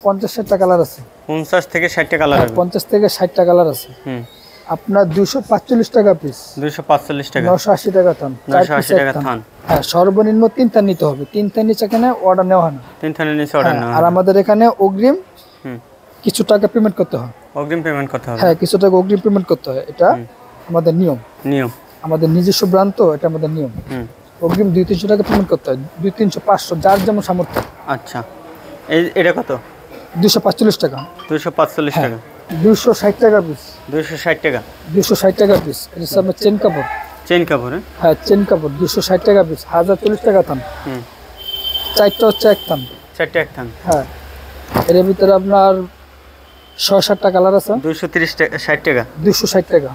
50-60টা colour আছে। 50 থেকে 60টা colour হবে। 50 থেকে 60টা কালার আছে। আপনার 245 টাকা পিস। 245 টাকা। 980 টাকা থান। 980 টাকা থান। হ্যাঁ, সর্বনিম্ন 3 থান নিতে হবে। 3 থান নিচে এখানে অর্ডার নেওয়া হয় না। 3 থানের নিচে অর্ডার নেওয়া হয়। আর আমাদের এখানে অগ্রিম কিছু টাকা পেমেন্ট করতে হয়। অগ্রিম পেমেন্ট করতে হবে। হ্যাঁ, কিছু টাকা অগ্রিম পেমেন্ট করতে হয়। এটা আমাদের নিয়ম। আমাদের নিজস্ব ব্র্যান্ড তো, এটা আমাদের নিয়ম। অগ্রিম 200-300 টাকা পেমেন্ট করতে হয়। 200-300-500 যার যেমন সামর্থ্য। আচ্ছা, এটা কত? 245 টাকা। 245 টাকা। 260 টাকা পিস। 260 টাকা। 260 টাকা পিস। এটা হচ্ছে চেন কাপড়। চেন কাপড়? হ্যাঁ, চেন কাপড় 260 টাকা পিস। 1040 টাকা থান। চারটা হচ্ছে এক থান। চারটা এক থান। হ্যাঁ, এর ভিতরে আপনার 6-7টা কালার আছে। 230 টাকা 60 টাকা। 260 টাকা।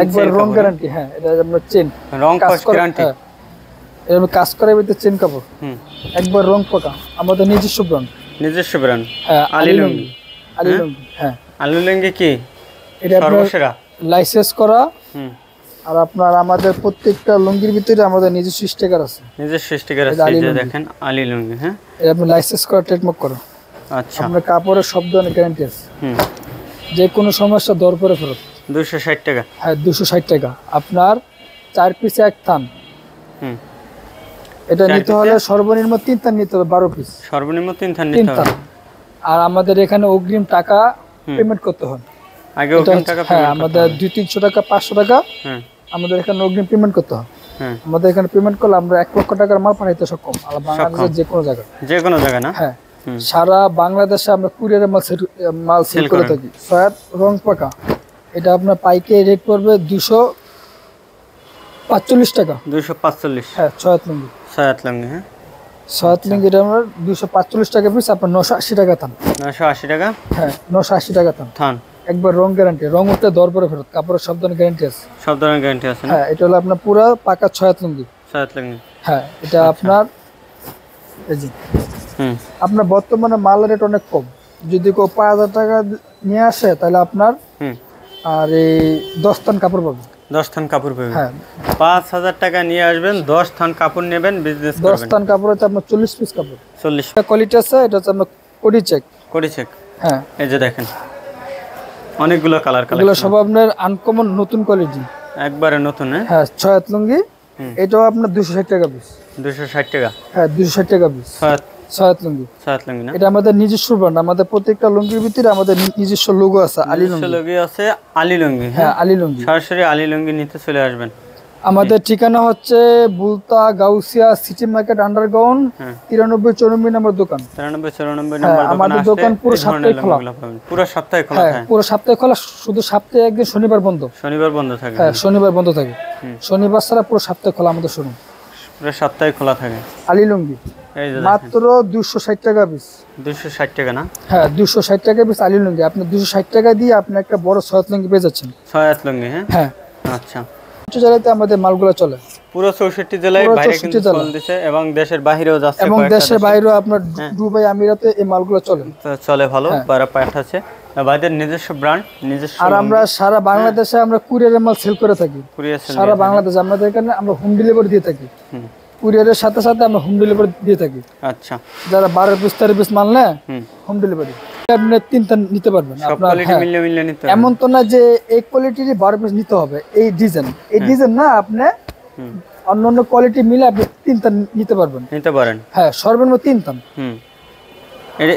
একবার রং গ্যারান্টি। হ্যাঁ, এটা আপনার চেন রং কস গ্যারান্টি। এর কাজ করে ভিতরে চেন কাপড়। একবার রং পাকা। আমাদের নিজস্ব ব্র্যান্ড। নিজস্ব ব্র্যান্ড। হ্যাঁ, আলী লুঙ্গি। আলী লুঙ্গি। হ্যাঁ, আলী লুঙ্গি কি এটা সর্বসেরা লাইসেন্স করা। আর আপনার আমাদের প্রত্যেকটা লুঙ্গির ভিতরে আমাদের নিজস্ব স্টিকার আছে। নিজস্ব স্টিকার আছে, এই যে দেখেন আলী লুঙ্গি। হ্যাঁ, এটা আপনি লাইসেন্স করা, ট্রেডমার্ক করা। আচ্ছা, আপনার কাপড়ের সব ধরনের গ্যারান্টি আছে। যে কোনো সমস্যা দর করে ফেরত। 260 টাকা। হ্যাঁ, 260 টাকা। আপনার 4 পিসে এক থান। এটা নিতে হলে সর্বনিম্ন 3 থান নিতে হবে। 12 পিস সর্বনিম্ন 3 থান নিতে হবে। আর আমাদের এখানে অগ্রিম টাকা পেমেন্ট করতে হয়। আগে অগ্রিম টাকা পেমেন্ট। হ্যাঁ, আমাদের 200-300 টাকা 500 টাকা আমাদের এখানে অগ্রিম পেমেন্ট করতে হয়। আমাদের এখানে পেমেন্ট করলে আমরা 1 লক্ষ টাকার মাল পাঠাইতে সক্ষম। আর বাংলাদেশের যে কোনো জায়গা না। হ্যাঁ, সারা বাংলাদেশে আমরা কুরিয়ারে মাল সেল করে থাকি। সয়াত রং পাকা। এটা আপনার পাইকারি রেট পড়বে 245 টাকা। 245। হ্যাঁ, সয়াত লুঙ্গি। সয়াত লুঙ্গি। হ্যাঁ, সয়াত লুঙ্গি এটা আমরা 245 টাকা পিস। আপনার 980 টাকা থান। 980 টাকা। হ্যাঁ, 980 টাকা থান। একবার রং গ্যারান্টি। রং উঠলে দর পরে ফেরত। কাপড়ের সব ধরনের গ্যারান্টি আছে। সব ধরনের গ্যারান্টি আছে। হ্যাঁ, এটা হলো আপনার পুরো পাকা সয়াত লুঙ্গি। সয়াত লুঙ্গি। হ্যাঁ, এটা আপনার এই যে আপনার বর্তমানে মালের রেট অনেক কম। যদি কেউ 5000 টাকা নিয়ে আসে তাহলে আপনার আর এই 10 থান কাপড় পাবে। 10 থান কাপড় পাবে। হ্যাঁ, 5000 টাকা নিয়ে আসবেন, 10 থান কাপড় নেবেন, বিজনেস করবেন। 10 থান কাপড় হচ্ছে আপনার 40 পিস কাপড়। 40 কোয়ালিটি আছে। এটা হচ্ছে আপনার কোডি চেক। Cody check. হ্যাঁ, এই যে দেখেন অনেকগুলো কালার কালেকশন। এগুলো সব আপনার আনকমন নতুন কোয়ালিটি। একবারে নতুন। হ্যাঁ, সয়াত লুঙ্গি। এটাও আপনার 260 টাকা পিস। 260 টাকা। হ্যাঁ, 260 টাকা পিস। সয়াত লুঙ্গি। সয়াত লুঙ্গি না? এটা আমাদের নিজস্ব ব্র্যান্ড। আমাদের প্রত্যেকটা লুঙ্গির ভিতরে আমাদের নিজস্ব লোগো আছে। আলী লুঙ্গি। লোগো আছে আলী লুঙ্গি। হ্যাঁ, আলী লুঙ্গি। সরাসরি আলী লুঙ্গি নিতে চলে আসবেন। আমাদের ঠিকানা হচ্ছে বুলতা গাউসিয়া সিটি মার্কেট আন্ডারগ্রাউন্ড 93-94 নম্বর দোকান। 93-94 নম্বর দোকান। আমাদের দোকান পুরো সপ্তাহে খোলা। পুরো সপ্তাহে খোলা থাকে? পুরো সপ্তাহে খোলা। শুধু সপ্তাহে একদিন শনিবার বন্ধ। শনিবার বন্ধ থাকে? হ্যাঁ, শনিবার বন্ধ থাকে। শনিবার ছাড়া পুরো সপ্তাহে খোলা আমাদের শোরুম। পুরো সপ্তাহে খোলা থাকে। আলী লুঙ্গি মাত্র 260 টাকা পিস। 260 টাকা না? হ্যাঁ, 260 টাকা পিস আলী লুঙ্গি। আপনি 260 টাকা দিয়ে আপনি একটা বড় সয়াত লুঙ্গি পেয়ে যাচ্ছেন। সয়াত লুঙ্গি। হ্যাঁ, আচ্ছা। জেলাতে আমাদের মালগুলো চলে। পুরো 64 জেলায় বাইরে কিন্তু চল দিছে এবং দেশের বাইরেও যাচ্ছে। এবং দেশের বাইরেও আপনার দুবাই, আমিরাতে এই মালগুলো চলে ভালো। বাইরে পাঠাচ্ছে ভাইদের নিজস্ব ব্র্যান্ড, নিজস্ব। আর আমরা সারা বাংলাদেশে আমরা কুরিয়ারের মাল সেল করে থাকি। সারা বাংলাদেশে আমাদের এখানে আমরা হোম ডেলিভারি দিয়ে থাকি। কুরিয়ারের সাথে সাথে আমরা হোম ডেলিভারি দিয়ে থাকি। আচ্ছা, যারা 12 পিস 13 পিস মাল নেয় হোম ডেলিভারি আপনি 3 থান নিতে পারবেন। আপনার এমন তো না যে এই কোয়ালিটির 12 পিস নিতে হবে। এই ডিজাইন না, আপনি অন্য কোয়ালিটি মিলে আপনি 3 থান নিতে পারবেন। হ্যাঁ, সর্বনিম্ন 3 থান।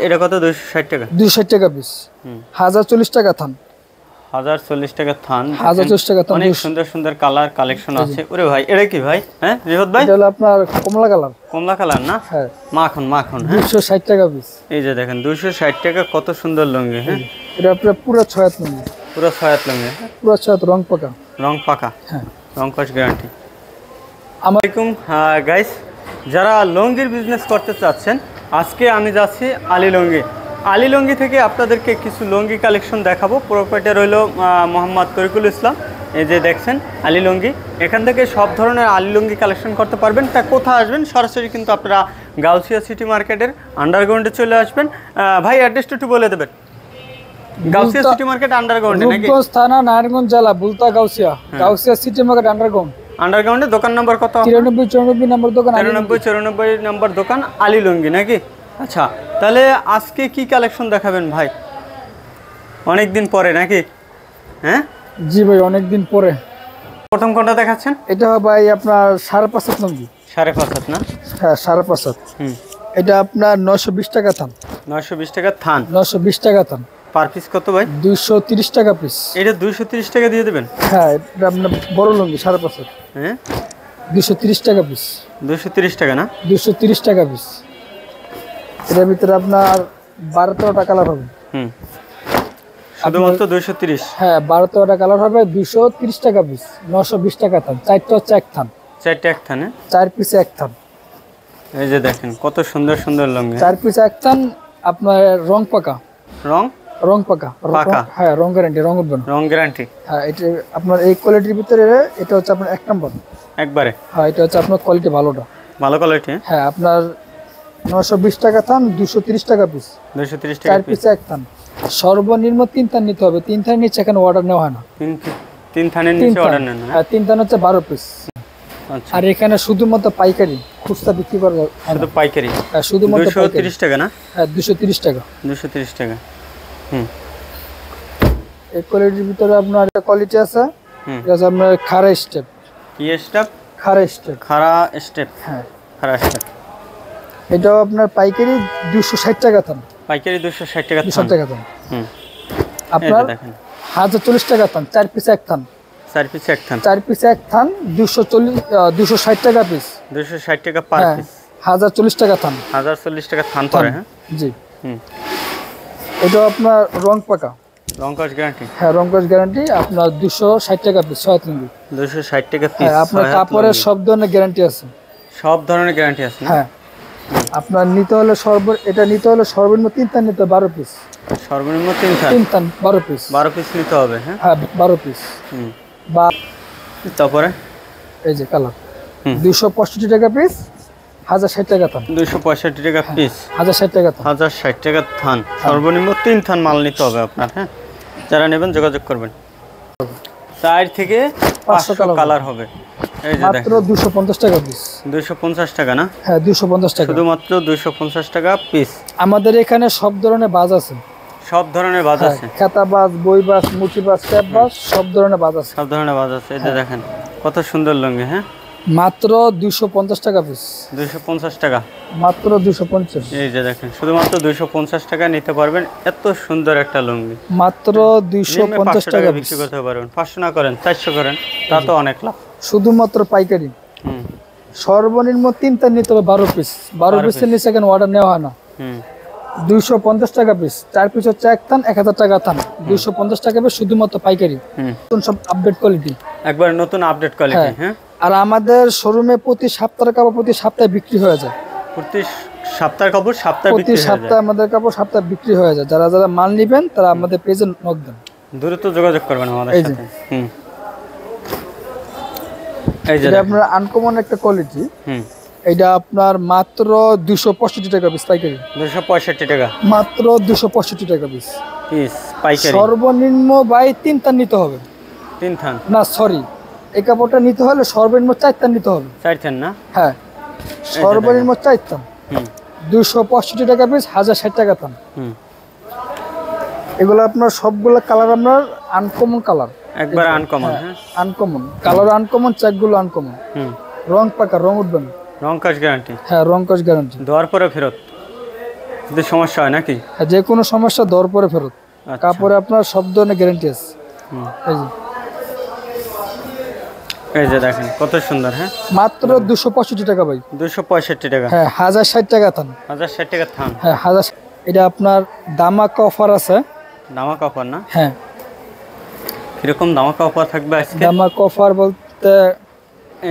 এটা কত? 260 টাকা। 260 টাকা পিস। 1040 টাকা থান। 1040 টাকা থান। 1040 টাকা থান। অনেক সুন্দর সুন্দর কালার কালেকশন আছে। ওরে ভাই, এটা কি ভাই? হ্যাঁ, রিহত ভাই, এটা হলো আপনার কমলা কালার। কমলা কালার না? হ্যাঁ, মাখন। হ্যাঁ, 260 টাকা পিস। এই যে দেখেন 260 টাকা। কত সুন্দর লুঙ্গি। হ্যাঁ, এটা আপনার পুরো সয়াত লুঙ্গি। পুরো সয়াত লুঙ্গি। পুরো সয়াত রং পাকা। হ্যাঁ, রং কস গ্যারান্টি। আসসালামু আলাইকুম গাইস, যারা লুঙ্গির বিজনেস করতে চাচ্ছেন, আজকে আমি যাচ্ছি আলী লুঙ্গি। আলী লুঙ্গি থেকে আপনাদেরকে কিছু লুঙ্গি কালেকশন দেখাবো। প্রোপাইটার রইল মোহাম্মদ তরিকুল ইসলাম। এই যে দেখছেন আলী লুঙ্গি। এখান থেকে সব ধরনের আলী লুঙ্গি কালেকশন করতে পারবেন। তা কোথায় আসবেন? সরাসরি কিন্তু আপনারা গাউসিয়া সিটি মার্কেটের আন্ডারগ্রাউন্ডে চলে আসবেন। ভাই, অ্যাড্রেসটা একটু বলে দেবেন। গাউসিয়া সিটি মার্কেট আন্ডারগ্রাউন্ডে নাকি? রূপগঞ্জ থানা, নারায়ণগঞ্জ জেলা, বুলতা গাউসিয়া। গাউসিয়া সিটি মার্কেট আন্ডারগ্রাউন্ডে। দোকান নম্বর কত? 93-94 নম্বর দোকান। 93-94 নম্বর দোকান আলী লুঙ্গি নাকি? আচ্ছা, তাহলে আজকে কি কালেকশন দেখাবেন ভাই? অনেক দিন পরে নাকি? হ্যাঁ জি ভাই, অনেক দিন পরে। প্রথম কোনটা দেখাচ্ছেন? এটা ভাই আপনার 5.5 হাত লুঙ্গি। 5.5 হাত না? হ্যাঁ 5.5 হাত। এটা আপনার 920 টাকা থান। 920 টাকা থান। 920 টাকা থান। পার পিস কত ভাই? 230 টাকা পিস। এটা 230 টাকা দিয়ে দেবেন? হ্যাঁ, এটা আপনার বড় লুঙ্গি 5.5 হাত। হ্যাঁ 230 টাকা পিস। 230 টাকা না? 230 টাকা পিস। এটার ভিতরে আপনার 12-13টা কালার হবে। শুধুমাত্র 230? হ্যাঁ 12-13টা কালার হবে, 230 টাকা পিস। 920 টাকা থান। 4টা হচ্ছে এক থান। 4টা এক থানে? 4 পিসে এক থান। এই যে দেখেন কত সুন্দর সুন্দর লুঙ্গি। 4 পিসে এক থান। আপনার রং পাকা। রং পাকা। হ্যাঁ রং গ্যারান্টি, রং উঠবে না। রং গ্যারান্টি? হ্যাঁ। এটা আপনার এই কোয়ালিটির ভিতরে এটা হচ্ছে আপনার 1 নম্বর একবারে। হ্যাঁ এটা হচ্ছে আপনার কোয়ালিটি ভালোটা, ভালো কোয়ালিটি। হ্যাঁ আপনার 920 টাকা থান, 230 টাকা পিস। 230 টাকা 4 পিসে এক থান। সর্বনিম্ন 3 থান নিতে হবে। 3 থানের নিচে এখানে অর্ডার নেওয়া হয় না। 3 থানের নিচে অর্ডার নেন না? হ্যাঁ 3 থান হচ্ছে 12 পিস। আচ্ছা। আর এখানে শুধুমাত্র পাইকারি, খুচরা বিক্রি করা হয় না। শুধু পাইকারি? হ্যাঁ শুধুমাত্র 230 টাকা না? হ্যাঁ 230 টাকা। 230 টাকা। এই কোয়ালিটির ভিতরে আপনার একটা কোয়ালিটি আছে, এটা আছে আপনার খাড়া স্টেপ। কি স্টেপ? খাড়া স্টেপ। খাড়া স্টেপ? হ্যাঁ খাড়া স্টেপ। এটাও আপনার পাইকারি 260 টাকা থান। পাইকারি 260 টাকা থান। 260 টাকা থান। আপনার দেখেন 1040 টাকা থান। 4 পিসে এক থান। 4 পিসে এক থান? 4 পিসে এক থান 260 টাকা পিস। 260 টাকা পার পিস। 1040 টাকা থান। 1040 টাকা থান পড়ে। হ্যাঁ জি। এটা আপনার রং পাকা। রং কস গ্যারান্টি? হ্যাঁ রং কস গ্যারান্টি। আপনার 260 টাকা পিস। 6 লুঙ্গি 260 টাকা পিস। হ্যাঁ আপনার কাপড়ের সব ধরনের গ্যারান্টি আছে। সব ধরনের গ্যারান্টি আছে? হ্যাঁ আপনার নিতে হলে এটা নিতে হলে সর্বনিম্ন 3 থান নিতে হবে। 12 পিস। সর্বনিম্ন 3 থান? 3 থান 12 পিস। 12 পিস নিতে হবে? হ্যাঁ 12 পিস। বা তারপরে এই যে কালার 265 টাকা পিস। 1060 টাকা থান। 265 টাকা পিস। 1060 টাকা থান। 1060 টাকা থান। সর্বনিম্ন 3 থান মাল নিতে হবে আপনার। হ্যাঁ যারা নেবেন যোগাযোগ করবেন। 4 থেকে 500 কালার হবে। এই যে মাত্র 250 টাকা পিস। 250 টাকা না? হ্যাঁ 250 টাকা। শুধুমাত্র 250 টাকা পিস। আমাদের এখানে সব ধরনের বাজ আছে। সব ধরনের বাজ আছে? খাতা বাজ, বই বাজ, মুঠি বাজ, ট্যাপ বাজ, সব ধরনের বাজ আছে। সব ধরনের বাজ আছে। এই যে দেখেন কত সুন্দর লুঙ্গি। হ্যাঁ মাত্র 250 টাকা পিস। 250 টাকা? মাত্র 250। এই যে দেখেন শুধুমাত্র 250 টাকা নিতে পারবেন এত সুন্দর একটা লুঙ্গি। মাত্র 250 টাকা বিক্রি করতে পারবেন। 500 না করেন 400 করেন, তা তো অনেক লাভ। শুধুমাত্র পাইকারি। সর্বনিম্ন 3 থান নিতে হবে। 12 পিস। 12 পিসের নিচে এখানে অর্ডার নেওয়া হয় না। 250 টাকা পিস। 4 পিস হচ্ছে এক থান, 1000 টাকা থান। 250 টাকা পিস শুধুমাত্র পাইকারি। নতুন সব আপডেট কোয়ালিটি, একবার নতুন আপডেট কোয়ালিটি। হ্যাঁ আর আমাদের শোরুমে প্রতি সপ্তাহের কাপড় প্রতি সপ্তাহে বিক্রি হয়ে যায়। প্রতি সপ্তাহের কাপড় সপ্তাহে বিক্রি হয়ে যায়? প্রতি সপ্তাহে আমাদের কাপড় সপ্তাহে বিক্রি হয়ে যায়। যারা যারা মাল নেবেন তারা আমাদের পেজে নক দেন, দ্রুত যোগাযোগ করবেন আমাদের সাথে। এই যে আপনার আনকমন একটা কোয়ালিটি। এটা আপনার মাত্র 265 টাকা পিস পাইকারি। 265 টাকা? মাত্র 265 টাকা পিস পাইকারি। সর্বনিম্ন ভাই 3 থান নিতে হবে। 3 থান না সরি, এই কাপড়টা নিতে হলে সর্বনিম্ন 4 থান নিতে হবে। 4 থান না? হ্যাঁ সর্বনিম্ন 4 থান। 265 টাকা পিস। 1060 টাকা থান। এগুলো আপনার সবগুলো কালার আপনার আনকমন কালার। একবার আনকমন? হ্যাঁ আনকমন কালার, আনকমন চেকগুলো আনকমন। রং পাকা, রং উঠবে না। রং কস গ্যারান্টি? হ্যাঁ রং কস গ্যারান্টি। দেওয়ার পরে ফেরত যদি সমস্যা হয় নাকি? হ্যাঁ যে কোনো সমস্যা দেওয়ার পরে ফেরত। কাপড়ে আপনার সব ধরনের গ্যারান্টি আছে। এই যে দেখেন কত সুন্দর। হ্যাঁ মাত্র 265 টাকা ভাই। 265 টাকা? হ্যাঁ 1060 টাকা থান। 1060 টাকা থান? হ্যাঁ 1000। এটা আপনার ধামাকা অফার আছে। ধামাকা অফার না? হ্যাঁ। কিরকম ধামাকা অফার থাকবে আজকে? ধামাকা অফার বলতে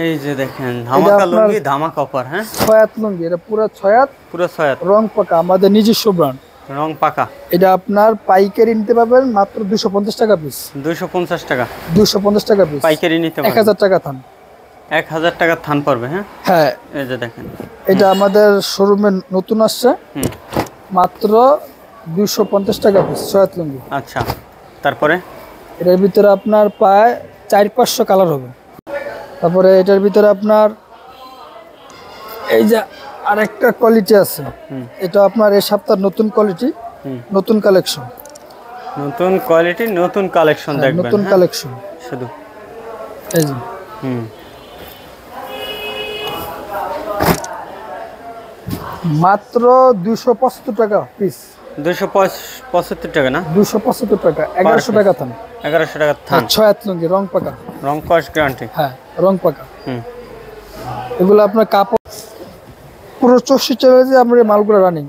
এই যে দেখেন ধামাকা লুঙ্গি, ধামাকা অফার। হ্যাঁ 6 হাত লুঙ্গি। এটা পুরো 6 হাত। পুরো 6 হাত। রং পাকা, আমাদের নিজস্ব ব্র্যান্ড। রং পাকা? এটা আপনার পাইকারি নিতে পারবেন মাত্র 250 টাকা পিস। 250 টাকা? 250 টাকা পিস পাইকারি নিতে পারবেন। 1000 টাকা থান। 1000 টাকা থান পড়বে। হ্যাঁ হ্যাঁ এই যে দেখেন এটা আমাদের শোরুমে নতুন আসছে। মাত্র 250 টাকা পিস 6 হাত লুঙ্গি। আচ্ছা তারপরে এটার ভিতরে আপনার প্রায় 400-500 কালার হবে। তারপরে এটার ভিতরে আপনার এই যে আরেকটা কোয়ালিটি আছে, এটা আপনার এই সপ্তাহের নতুন কোয়ালিটি, নতুন কালেকশন। নতুন কোয়ালিটি নতুন কালেকশন দেখবেন, নতুন কালেকশন শুধু এই যে মাত্র 275 টাকা পিস। 275 টাকা না? 275 টাকা, 1100 টাকা থান। 1100 টাকা থান। 6 হাত লুঙ্গি, রং পাকা, রং কস গ্যারান্টি। হ্যাঁ রং পাকা। এগুলো আপনার কাপড় পুরো 64 জেলায় যে আমরা মালগুলো রানিং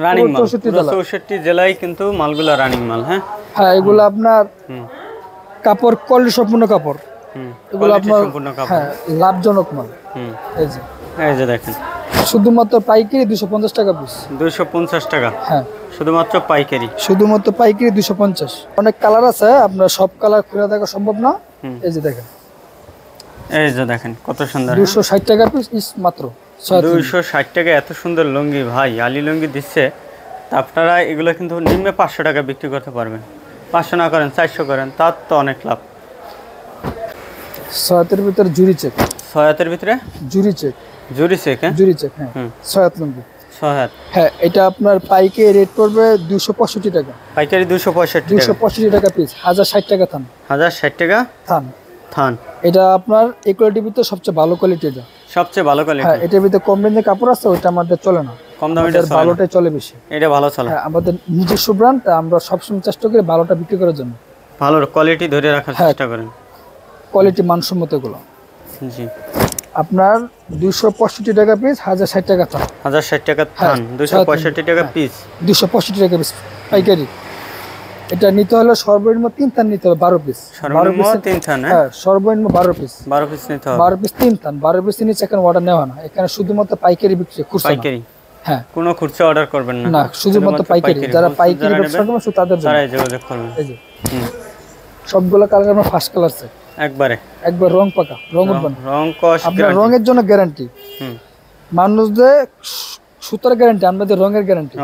মাল, 64 জেলায় কিন্তু মালগুলো রানিং মাল। হ্যাঁ এগুলো আপনার কাপড় কোয়ালিটি সম্পূর্ণ কাপড়, এগুলো আপনার হ্যাঁ লাভজনক মাল। এই যে দেখেন শুধুমাত্র পাইকারি 250 টাকা পিস। 250 টাকা? হ্যাঁ শুধুমাত্র পাইকারি। শুধুমাত্র পাইকারি 250। অনেক কালার আছে, আপনার সব কালার খুলে দেখা সম্ভব না। এই যে দেখেন, এই যে দেখেন কত সুন্দর। 260 টাকা পিস মাত্র। 260 টাকা এত সুন্দর লুঙ্গি ভাই আলী লুঙ্গি দিচ্ছে। তা আপনারা এগুলো কিন্তু নিম্নে 500 টাকা বিক্রি করতে পারবেন। 500 না করেন 400 করেন, তার তো অনেক লাভ। 6 ভিতরে জুরি চেক। 6 ভিতরে জুরি চেক। জুরি চেক? হ্যাঁ জুরি চেক। হ্যাঁ 6 লুঙ্গি। 6। হ্যাঁ এটা আপনার পাইকারি রেট পড়বে 265 টাকা। পাইকারি 265 টাকা। 265 টাকা পিস। 1060 টাকা থান। 1060 টাকা থান। থান। এটা আপনার এই কোয়ালিটির ভিতরে সবচেয়ে ভালো কোয়ালিটি। এটা সবচেয়ে ভালো কোয়ালিটি। হ্যাঁ এটার ভিতরে কম রেঞ্জের কাপড় আছে, ওটা আমাদের চলে না। কম দামে এটা ভালোটাই চলে বেশি। এটা ভালো চলে। হ্যাঁ আমাদের নিজস্ব ব্র্যান্ড, আমরা সবসময় চেষ্টা করি ভালোটা বিক্রি করার জন্য। ভালো কোয়ালিটি ধরে রাখার চেষ্টা করেন। কোয়ালিটি মানসম্মত এগুলো। জি আপনার 265 টাকা পিস, 1060 টাকা থান। 1060 টাকা থান, 265 টাকা পিস। 265 টাকা পিস পাইকারি। এটা নিতে হলে সর্বনিম্ন 3 থান নিতে হবে, 12 পিস। সর্বনিম্ন 3 থান? হ্যাঁ সর্বনিম্ন 12 পিস। 12 পিস নিতে হবে। 12 পিস 3 থান। 12 পিস নিচে এখানে অর্ডার নেওয়া না, এখানে শুধুমাত্র পাইকারি বিক্রি, খুচরা পাইকারি। হ্যাঁ কোনো খুচরা অর্ডার করবেন না? না, শুধুমাত্র পাইকারি। যারা পাইকারি ব্যবসা করবে শুধু তাদের জন্য, তারাই যোগাযোগ করবেন। এই যে সবগুলো কালার আমরা ফার্স্ট কালার আছে, একবার রং পাকা, রং উঠবেন। রং কস আপনার রঙের জন্য গ্যারান্টি, মানুষদের সুতার গ্যারান্টি, আমাদের রঙের গ্যারান্টি।